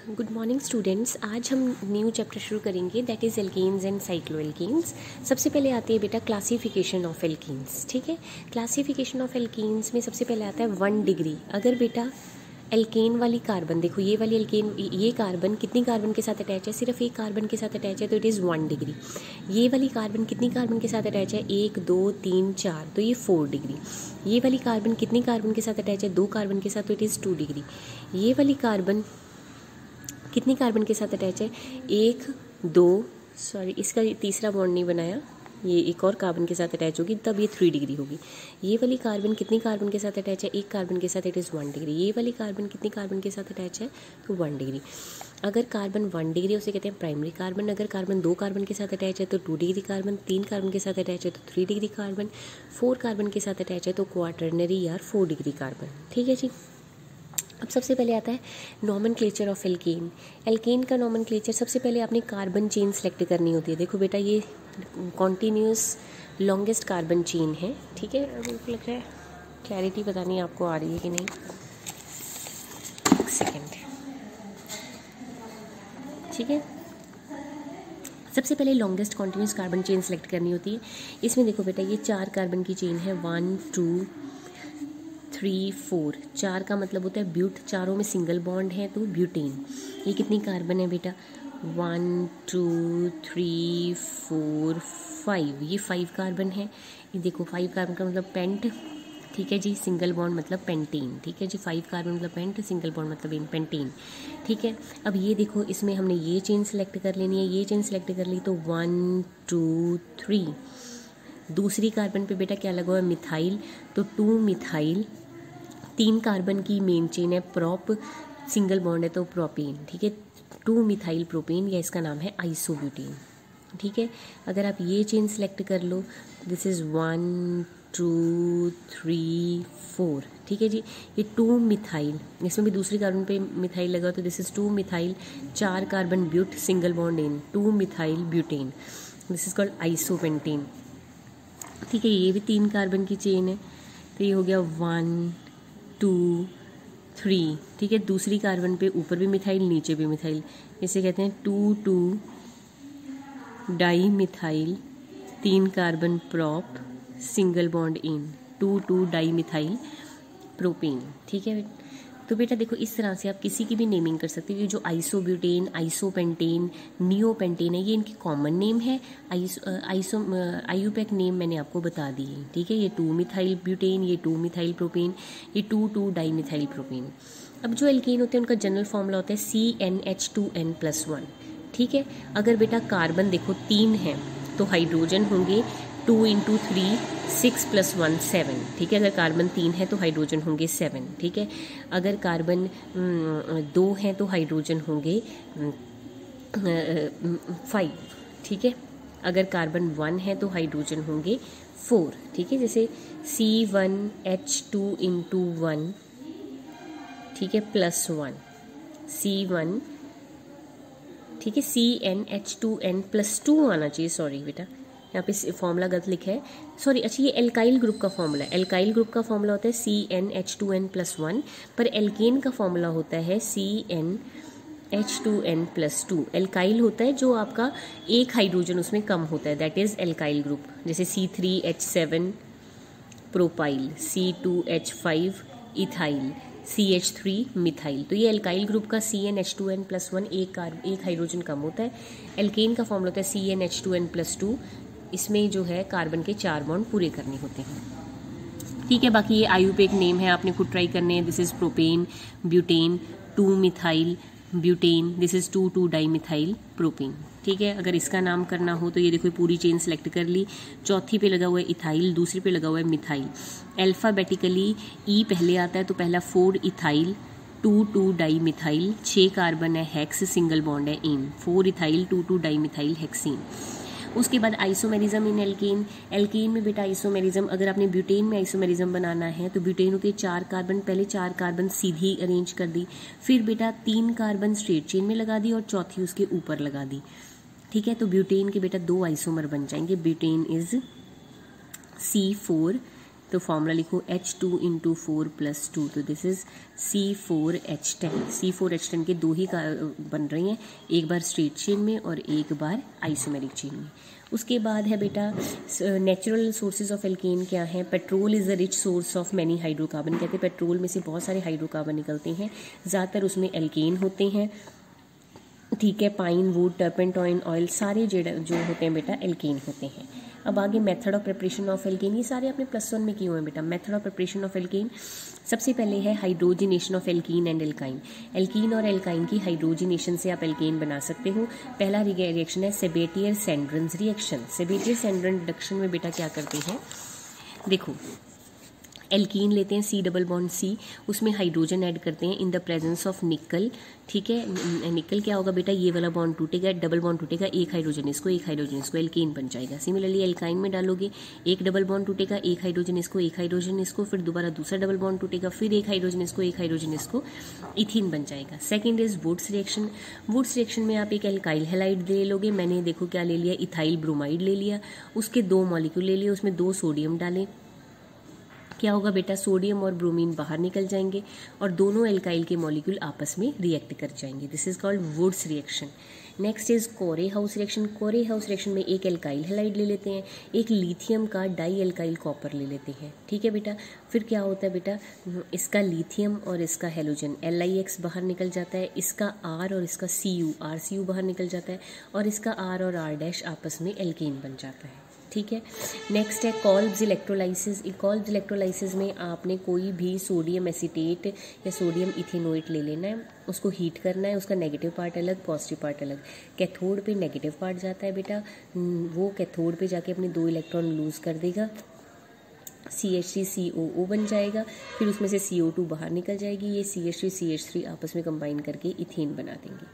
Good morning students. आज हम new chapter शुरू करेंगे, that is alkanes and cycloalkanes. सबसे पहले आती है बेटा क्लासिफिकेशन ऑफ एल्केन्स। ठीक है, क्लासिफिकेशन ऑफ एल्केन्स में सबसे पहले आता है 1 डिग्री। अगर बेटा एल्केन वाली कार्बन, देखो ये वाली एल्केन, ये कार्बन कितनी कार्बन के साथ अटैच है? सिर्फ एक कार्बन के साथ अटैच है, तो इट इज़ 1 डिग्री। ये वाली कार्बन कितनी कार्बन के साथ अटैच है? 1 2 3 4, तो ये 4 डिग्री। ये वाली कार्बन कितनी कार्बन के साथ अटैच है? 2 कार्बन के साथ, तो इट इज़ 2 डिग्री। ये वाली कार्बन कितनी कार्बन के साथ अटैच है? 1 2, सॉरी इसका तीसरा बॉन्ड नहीं बनाया, ये एक और कार्बन के साथ अटैच होगी, तब ये 3 डिग्री होगी। ये वाली कार्बन कितनी कार्बन के साथ अटैच है? एक कार्बन के साथ, इट इज़ 1 डिग्री। ये वाली कार्बन कितनी कार्बन के साथ अटैच है? तो 1 डिग्री। अगर कार्बन 1 डिग्री उसे कहते हैं प्राइमरी कार्बन। अगर कार्बन 2 कार्बन के साथ अटैच है तो 2 डिग्री कार्बन, 3 कार्बन के साथ अटैच है तो 3 डिग्री कार्बन, 4 कार्बन के साथ अटैच है तो क्वाटरनरी या 4 डिग्री कार्बन। ठीक है जी। अब सबसे पहले आता है नॉमेनक्लेचर ऑफ एल्केन। एल्केन का नॉमेनक्लेचर, सबसे पहले आपने कार्बन चेन सेलेक्ट करनी होती है। देखो बेटा ये कॉन्टीन्यूस लॉन्गेस्ट कार्बन चेन है। ठीक है, अब मुझे लग रहा है क्लैरिटी पता नहीं आपको आ रही है कि नहीं, एक सेकेंड। ठीक है, सबसे पहले longest continuous carbon chain select करनी होती है। इसमें देखो बेटा ये 4 कार्बन की चेन है, 1 2 3 4। 4 का मतलब होता है ब्यूट, चारों में सिंगल बॉन्ड है तो ब्यूटेन। ये कितनी कार्बन है बेटा? 1 2 3 4 5, ये 5 कार्बन है। ये देखो 5 कार्बन का मतलब पेंट। ठीक है जी, सिंगल बॉन्ड मतलब पेंटेन। ठीक है जी, 5 कार्बन मतलब पेंट, सिंगल बॉन्ड मतलब पेंटेन। ठीक है, अब ये देखो इसमें हमने ये चेन सेलेक्ट कर लेनी है। ये चेन सेलेक्ट कर ली तो 1 2 3। दूसरी कार्बन पे बेटा क्या लगा हुआ है? मिथाइल, तो 2 मिथाइल। 3 कार्बन की मेन चेन है, प्रोप, सिंगल बॉन्ड है तो प्रोपेन। ठीक है, 2 मिथाइल प्रोपेन, या इसका नाम है आइसोब्यूटेन। ठीक है, अगर आप ये चेन सेलेक्ट कर लो, दिस इज़ 1 2 3 4। ठीक है जी, ये 2 मिथाइल, इसमें भी दूसरी कार्बन पे मिथाइल लगा तो दिस इज़ 2 मिथाइल, 4 कार्बन ब्यूट, single bond in, 2 methyl butane, this is called isopentane. ठीक है, ये भी 3 कार्बन की चेन है, तो ये हो गया 1 2 3। ठीक है, दूसरी कार्बन पे ऊपर भी मिथाइल, नीचे भी मिथाइल, इसे कहते हैं 2 2 di methyl, 3 carbon prop, single bond in, 2 2 di methyl propane. ठीक है, तो बेटा देखो इस तरह से आप किसी की भी नेमिंग कर सकते हो। ये जो आइसोब्यूटेन, आइसोपेंटेन, नियोपेंटेन है, ये इनकी कॉमन नेम है। आईयूपैक नेम मैंने आपको बता दी है। ठीक है, ये 2 मिथाइल ब्यूटेन, ये 2 मिथाइल प्रोपेन, ये 2 2 डाई मिथाइल प्रोपेन। अब जो एल्केन होते हैं उनका जनरल फॉर्मूला होता है CnH2n+1। ठीक है, अगर बेटा कार्बन देखो 3 है तो हाइड्रोजन होंगे 2 × 3 6 + 1 7। ठीक है, अगर कार्बन 3 है तो हाइड्रोजन होंगे 7। ठीक है, अगर कार्बन 2 है तो हाइड्रोजन होंगे 5। ठीक है, अगर कार्बन 1 है तो हाइड्रोजन होंगे 4। ठीक है, जैसे C1H2 × 1, ठीक है, +1 C1। ठीक है, CnH2n+2 आना चाहिए, सॉरी बेटा यहाँ पे फॉर्मूला गलत लिखा है, सॉरी। अच्छा, ये एल्काइल ग्रुप का फॉर्मूला है। एल्काइल ग्रुप का फॉर्मूला होता है CnH2n+1, पर एल्केन का फॉर्मूला होता है CnH2n+2। एल्काइल होता है जो आपका एक हाइड्रोजन उसमें कम होता है, दैट इज एल्काइल ग्रुप। जैसे C3H7 propyl, C2H5 ethyl, CH3 methyl. तो ये एल्काइल ग्रुप का CnH2n+1 एक हाइड्रोजन कम होता है। एल्केन का फॉर्मूला होता है CnH2n+2, इसमें जो है कार्बन के 4 बॉन्ड पूरे करने होते हैं। ठीक है, बाकी ये आईयूपैक नेम है, आपने खुद ट्राई करने हैं। This is propane butane, 2 methyl butane, this is 2 2 di methyl propane. ठीक है, अगर इसका नाम करना हो तो ये देखो पूरी चेन सेलेक्ट कर ली। चौथी पे लगा हुआ है इथाइल, दूसरी पे लगा हुआ है मिथाइल। अल्फाबेटिकली ई पहले आता है तो पहला 4 इथाइल, 2 2 डाई मिथाइल, 6 कार्बन है, हेक्स, सिंगल बॉन्ड है इन, 4 इथाइल 2 2 डाई मिथाइल हेक्सीन। उसके बाद आइसोमेरिज्म इन एल्केन। एल्केन में बेटा आइसोमेरिज्म, अगर आपने ब्यूटेन में आइसोमेरिज्म बनाना है तो ब्यूटेन होते 4 कार्बन, पहले 4 कार्बन सीधी अरेंज कर दी, फिर बेटा 3 कार्बन स्ट्रेट चेन में लगा दी और चौथी उसके ऊपर लगा दी। ठीक है, तो ब्यूटेन के बेटा 2 आइसोमर बन जाएंगे। ब्यूटेन इज C4 तो फॉर्मूला लिखो H2 × 4 + 2, तो दिस इज C4H10। C4H10 के दो ही बन रही हैं, एक बार स्ट्रेट चेन में और एक बार आइसोमेरिक चेन में। उसके बाद है बेटा नेचुरल सोर्सेज ऑफ एल्केन क्या है। Petrol is a rich source of many hydrocarbon, कहते हैं पेट्रोल में से बहुत सारे हाइड्रोकार्बन निकलते हैं, ज़्यादातर उसमें एल्केन होते हैं, ठीक है। पाइन वुड, टर्पेंटाइन ऑयल, सारे जो होते हैं बेटा एल्केन होते हैं। अब आगे method of preparation of alkene, ये सारे अपने +1 में किए हुए हैं बेटा। Method of preparation of alkene, सबसे पहले है hydrogenation of alkene and alkyne. Alkene और एल्काइन की हाइड्रोजिनेशन से आप एल्केन बना सकते हो। पहला रिएक्शन है सेबेटियर-सैंड्रेन्स रिएक्शन। सेबेटियर-सैंड्रेन रिडक्शन में बेटा क्या करते हैं, देखो एल्कीन लेते हैं C+C, उसमें हाइड्रोजन ऐड करते हैं इन द प्रेजेंस ऑफ निकल, ठीक है। निकल क्या होगा बेटा, ये वाला बॉन्ड टूटेगा, डबल बॉन्ड टूटेगा, एक हाइड्रोजन इसको, एक हाइड्रोजन इसको, एल्कीन बन जाएगा। सिमिलरली एल्काइन में डालोगे, एक डबल बॉन्ड टूटेगा, एक हाइड्रोजन इसको, एक हाइड्रोजन इसको, फिर दोबारा दूसरा डबल बॉन्ड टूटेगा, फिर एक हाइड्रोजन इसको, एक हाइड्रोजन इसको, इथीन बन जाएगा। Second is Wurtz reaction. Wurtz reaction में आप एक एल्काइल हैलाइड ले लोगे, मैंने देखो क्या ले लिया, इथाइल ब्रोमाइड ले लिया, उसके 2 मॉलिक्यूल ले लिए, उसमें 2 सोडियम डालें, क्या होगा बेटा, सोडियम और ब्रोमीन बाहर निकल जाएंगे और दोनों एल्काइल के मॉलिक्यूल आपस में रिएक्ट कर जाएंगे। This is called Wurtz reaction. Next is कोरे हाउस रिएक्शन। कोरे हाउस रिएक्शन में एक एल्काइल हैलाइड ले लेते हैं, एक लिथियम का डाई एल्काइल कॉपर ले लेते हैं, ठीक है बेटा। फिर क्या होता है बेटा, इसका लिथियम और इसका हेलोजन LiX बाहर निकल जाता है, इसका R और इसका RCU बाहर निकल जाता है और इसका R और R' आपस में एल्केन बन जाता है, ठीक है। नेक्स्ट है कॉल्ब्स इलेक्ट्रोलाइसिस। कॉल्ब्स इलेक्ट्रोलाइसिस में आपने कोई भी सोडियम एसीटेट या सोडियम इथेनोएट ले लेना है, उसको हीट करना है, उसका नेगेटिव पार्ट अलग, पॉजिटिव पार्ट अलग। कैथोड पे नेगेटिव पार्ट जाता है बेटा, वो कैथोड पे जाके अपने 2 इलेक्ट्रॉन लूज कर देगा, CH3COO बन जाएगा, फिर उसमें से CO2 बाहर निकल जाएगी, ये CH3CH3 आपस में कंबाइन करके इथेन बना देंगे,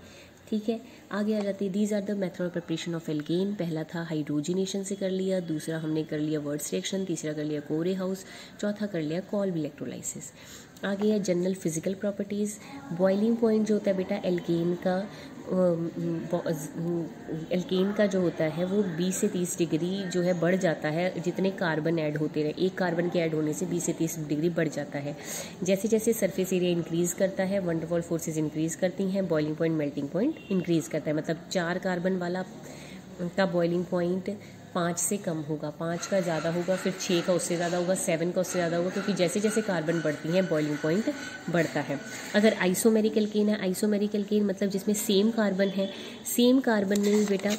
ठीक है। आगे आ जाती है these are the method of preparation of alkane. पहला था हाइड्रोजिनेशन से कर लिया, दूसरा हमने कर लिया वर्ड्स रिएक्शन, तीसरा कर लिया कोरे हाउस, चौथा कर लिया कॉल्ब इलेक्ट्रोलाइसिस। आगे है general physical properties. Boiling point जो होता है बेटा एल्केन का जो होता है वो 20 से 30 डिग्री जो है बढ़ जाता है, जितने कार्बन ऐड होते रहे, एक कार्बन के ऐड होने से 20 से 30 डिग्री बढ़ जाता है। जैसे जैसे सरफेस एरिया इंक्रीज़ करता है, वन डेर वाल फोर्सेज इंक्रीज़ करती हैं, boiling point melting point increase करता है। मतलब 4 कार्बन वाला का बॉइलिंग पॉइंट 5 से कम होगा, 5 का ज़्यादा होगा, फिर 6 का उससे ज़्यादा होगा, 7 का उससे ज़्यादा होगा, क्योंकि जैसे जैसे कार्बन बढ़ती हैं बॉइलिंग पॉइंट बढ़ता है। अगर आइसोमेरिक एल्केन है, आइसोमेरिक एल्केन मतलब जिसमें सेम कार्बन है, सेम कार्बन में भी बेटा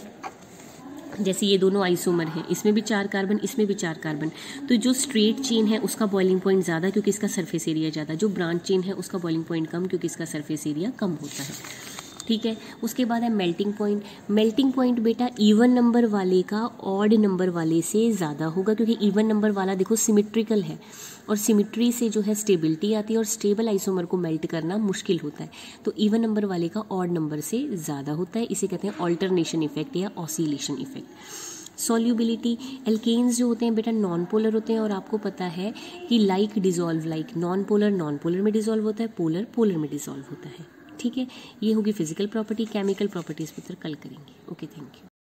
जैसे ये दोनों आइसोमर हैं, इसमें भी 4 कार्बन, इसमें भी 4 कार्बन, तो जो स्ट्रेट चेन है उसका बॉइलिंग पॉइंट ज़्यादा क्योंकि इसका सरफेस एरिया ज़्यादा, जो ब्रांच चेन है उसका बॉइलिंग पॉइंट कम क्योंकि इसका सरफेस एरिया कम होता है, ठीक है। उसके बाद है मेल्टिंग पॉइंट। मेल्टिंग पॉइंट बेटा इवन नंबर वाले का ऑड नंबर वाले से ज़्यादा होगा, क्योंकि इवन नंबर वाला देखो सिमेट्रिकल है और सिमेट्री से जो है स्टेबिलिटी आती है और स्टेबल आइसोमर को मेल्ट करना मुश्किल होता है, तो इवन नंबर वाले का ऑड नंबर से ज़्यादा होता है, इसे कहते हैं ऑल्टरनेशन इफेक्ट या ऑसिलेशन इफेक्ट। सॉल्युबिलिटी, एल्केन्स जो होते हैं बेटा नॉन पोलर होते हैं और आपको पता है कि like dissolve like, non polar में डिजॉल्व होता है, पोलर में डिजॉल्व होता है, ठीक है। ये होगी फिजिकल प्रॉपर्टी। केमिकल प्रॉपर्टीज पर कल करेंगे। Okay, thank you.